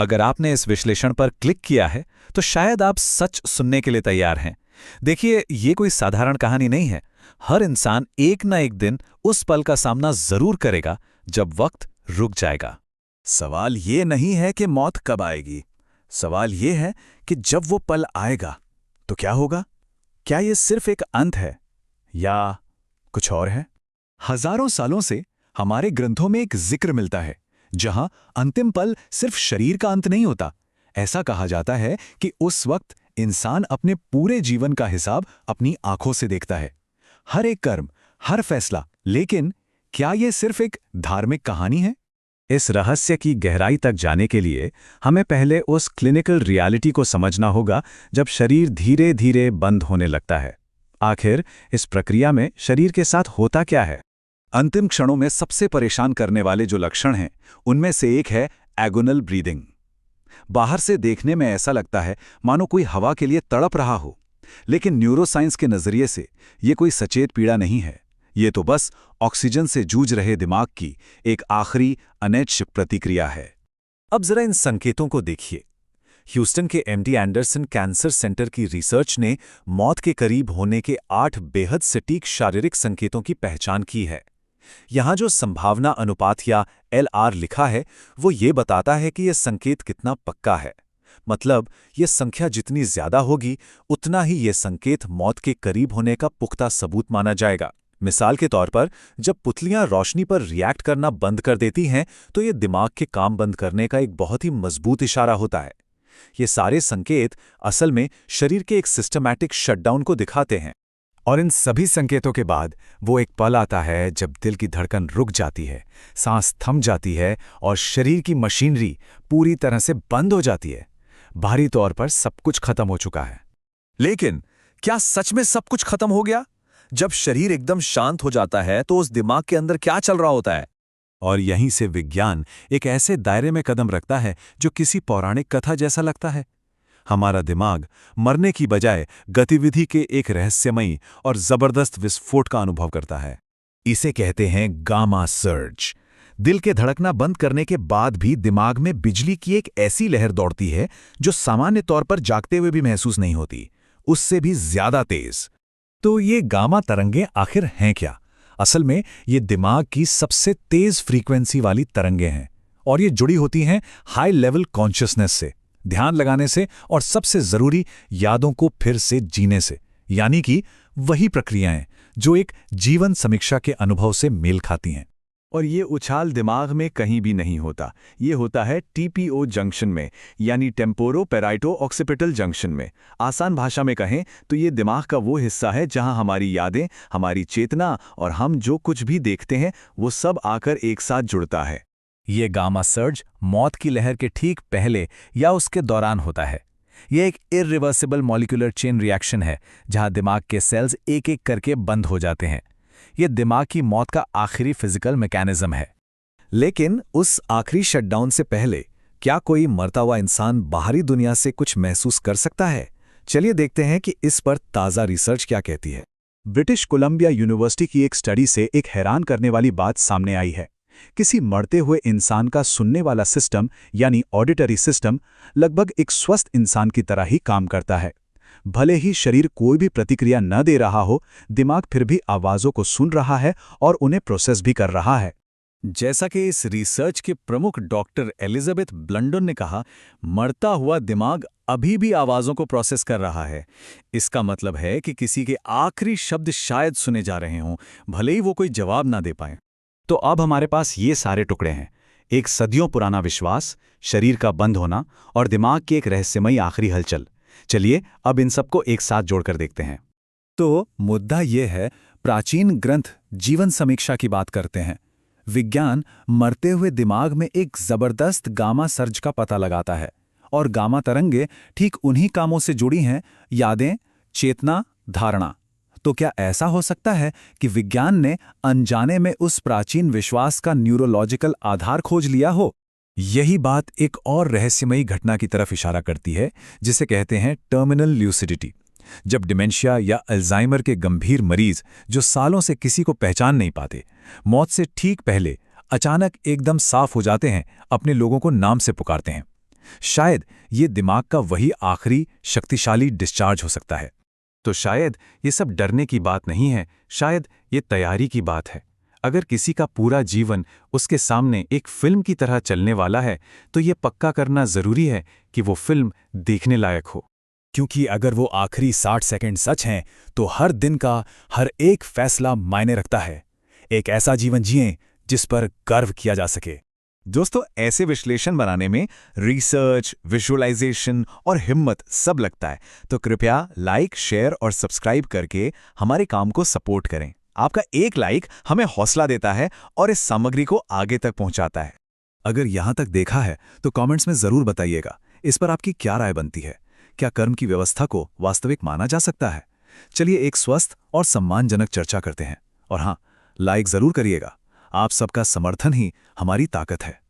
अगर आपने इस विश्लेषण पर क्लिक किया है तो शायद आप सच सुनने के लिए तैयार हैं। देखिए, ये कोई साधारण कहानी नहीं है। हर इंसान एक ना एक दिन उस पल का सामना जरूर करेगा जब वक्त रुक जाएगा। सवाल ये नहीं है कि मौत कब आएगी, सवाल ये है कि जब वो पल आएगा तो क्या होगा। क्या ये सिर्फ एक अंत है या कुछ और है? हजारों सालों से हमारे ग्रंथों में एक जिक्र मिलता है जहां अंतिम पल सिर्फ शरीर का अंत नहीं होता। ऐसा कहा जाता है कि उस वक्त इंसान अपने पूरे जीवन का हिसाब अपनी आंखों से देखता है, हर एक कर्म, हर फैसला। लेकिन क्या यह सिर्फ एक धार्मिक कहानी है? इस रहस्य की गहराई तक जाने के लिए हमें पहले उस क्लिनिकल रियलिटी को समझना होगा जब शरीर धीरे धीरे बंद होने लगता है। आखिर इस प्रक्रिया में शरीर के साथ होता क्या है? अंतिम क्षणों में सबसे परेशान करने वाले जो लक्षण हैं, उनमें से एक है एगोनल ब्रीदिंग। बाहर से देखने में ऐसा लगता है मानो कोई हवा के लिए तड़प रहा हो, लेकिन न्यूरोसाइंस के नजरिए से ये कोई सचेत पीड़ा नहीं है। ये तो बस ऑक्सीजन से जूझ रहे दिमाग की एक आखिरी अनैच्छिक प्रतिक्रिया है। अब जरा इन संकेतों को देखिए। ह्यूस्टन के एमडी एंडरसन कैंसर सेंटर की रिसर्च ने मौत के करीब होने के 8 बेहद सटीक शारीरिक संकेतों की पहचान की है। यहां जो संभावना अनुपात या LR लिखा है, वो ये बताता है कि यह संकेत कितना पक्का है। मतलब ये संख्या जितनी ज्यादा होगी, उतना ही ये संकेत मौत के करीब होने का पुख्ता सबूत माना जाएगा। मिसाल के तौर पर, जब पुतलियां रोशनी पर रिएक्ट करना बंद कर देती हैं, तो ये दिमाग के काम बंद करने का एक बहुत ही मजबूत इशारा होता है। ये सारे संकेत असल में शरीर के एक सिस्टमैटिक शटडाउन को दिखाते हैं। और इन सभी संकेतों के बाद वो एक पल आता है जब दिल की धड़कन रुक जाती है, सांस थम जाती है और शरीर की मशीनरी पूरी तरह से बंद हो जाती है। बाहरी तौर पर सब कुछ खत्म हो चुका है। लेकिन क्या सच में सब कुछ खत्म हो गया? जब शरीर एकदम शांत हो जाता है तो उस दिमाग के अंदर क्या चल रहा होता है? और यहीं से विज्ञान एक ऐसे दायरे में कदम रखता है जो किसी पौराणिक कथा जैसा लगता है। हमारा दिमाग मरने की बजाय गतिविधि के एक रहस्यमयी और जबरदस्त विस्फोट का अनुभव करता है। इसे कहते हैं गामा सर्ज। दिल के धड़कना बंद करने के बाद भी दिमाग में बिजली की एक ऐसी लहर दौड़ती है जो सामान्य तौर पर जागते हुए भी महसूस नहीं होती, उससे भी ज्यादा तेज। तो ये गामा तरंगें आखिर हैं क्या? असल में ये दिमाग की सबसे तेज फ्रीक्वेंसी वाली तरंगें हैं और ये जुड़ी होती हैं हाई लेवल कॉन्शियसनेस से, ध्यान लगाने से और सबसे जरूरी यादों को फिर से जीने से। यानी कि वही प्रक्रियाएं जो एक जीवन समीक्षा के अनुभव से मेल खाती हैं। और ये उछाल दिमाग में कहीं भी नहीं होता, ये होता है TPO जंक्शन में, यानी टेम्पोरो पैराइटो ऑक्सीपिटल जंक्शन में। आसान भाषा में कहें तो ये दिमाग का वो हिस्सा है जहां हमारी यादें, हमारी चेतना और हम जो कुछ भी देखते हैं वो सब आकर एक साथ जुड़ता है। ये गामा सर्ज मौत की लहर के ठीक पहले या उसके दौरान होता है। यह एक इरिवर्सिबल मॉलिक्यूलर चेन रिएक्शन है जहां दिमाग के सेल्स एक एक करके बंद हो जाते हैं। यह दिमाग की मौत का आखिरी फिजिकल मैकेनिज्म है। लेकिन उस आखिरी शटडाउन से पहले क्या कोई मरता हुआ इंसान बाहरी दुनिया से कुछ महसूस कर सकता है? चलिए देखते हैं कि इस पर ताज़ा रिसर्च क्या कहती है। ब्रिटिश कोलंबिया यूनिवर्सिटी की एक स्टडी से एक हैरान करने वाली बात सामने आई है। किसी मरते हुए इंसान का सुनने वाला सिस्टम यानी ऑडिटरी सिस्टम लगभग एक स्वस्थ इंसान की तरह ही काम करता है। भले ही शरीर कोई भी प्रतिक्रिया न दे रहा हो, दिमाग फिर भी आवाज़ों को सुन रहा है और उन्हें प्रोसेस भी कर रहा है। जैसा कि इस रिसर्च के प्रमुख डॉक्टर एलिजाबेथ ब्लंडन ने कहा, मरता हुआ दिमाग अभी भी आवाज़ों को प्रोसेस कर रहा है। इसका मतलब है कि किसी के आखिरी शब्द शायद सुने जा रहे हों, भले ही वो कोई जवाब ना दे पाए। तो अब हमारे पास ये सारे टुकड़े हैं, एक सदियों पुराना विश्वास, शरीर का बंद होना और दिमाग की एक रहस्यमयी आखिरी हलचल। चलिए अब इन सबको एक साथ जोड़कर देखते हैं। तो मुद्दा यह है, प्राचीन ग्रंथ जीवन समीक्षा की बात करते हैं। विज्ञान मरते हुए दिमाग में एक जबरदस्त गामा सर्ज का पता लगाता है और गामा तरंगे ठीक उन्हीं कामों से जुड़ी हैं, यादें, चेतना, धारणा। तो क्या ऐसा हो सकता है कि विज्ञान ने अनजाने में उस प्राचीन विश्वास का न्यूरोलॉजिकल आधार खोज लिया हो? यही बात एक और रहस्यमयी घटना की तरफ इशारा करती है, जिसे कहते हैं टर्मिनल ल्यूसिडिटी। जब डिमेंशिया या अल्जाइमर के गंभीर मरीज जो सालों से किसी को पहचान नहीं पाते, मौत से ठीक पहले अचानक एकदम साफ हो जाते हैं, अपने लोगों को नाम से पुकारते हैं। शायद ये दिमाग का वही आखिरी शक्तिशाली डिस्चार्ज हो सकता है। तो शायद ये सब डरने की बात नहीं है, शायद ये तैयारी की बात है। अगर किसी का पूरा जीवन उसके सामने एक फिल्म की तरह चलने वाला है, तो ये पक्का करना ज़रूरी है कि वो फिल्म देखने लायक हो। क्योंकि अगर वो आखिरी 60 सेकंड सच हैं, तो हर दिन का हर एक फैसला मायने रखता है। एक ऐसा जीवन जिएं जिस पर गर्व किया जा सके। दोस्तों, ऐसे विश्लेषण बनाने में रिसर्च, विजुअलाइजेशन और हिम्मत सब लगता है, तो कृपया लाइक, शेयर और सब्सक्राइब करके हमारे काम को सपोर्ट करें। आपका एक लाइक हमें हौसला देता है और इस सामग्री को आगे तक पहुंचाता है। अगर यहां तक देखा है तो कमेंट्स में जरूर बताइएगा, इस पर आपकी क्या राय बनती है। क्या कर्म की व्यवस्था को वास्तविक माना जा सकता है? चलिए एक स्वस्थ और सम्मानजनक चर्चा करते हैं। और हाँ, लाइक जरूर करिएगा। आप सबका समर्थन ही हमारी ताकत है।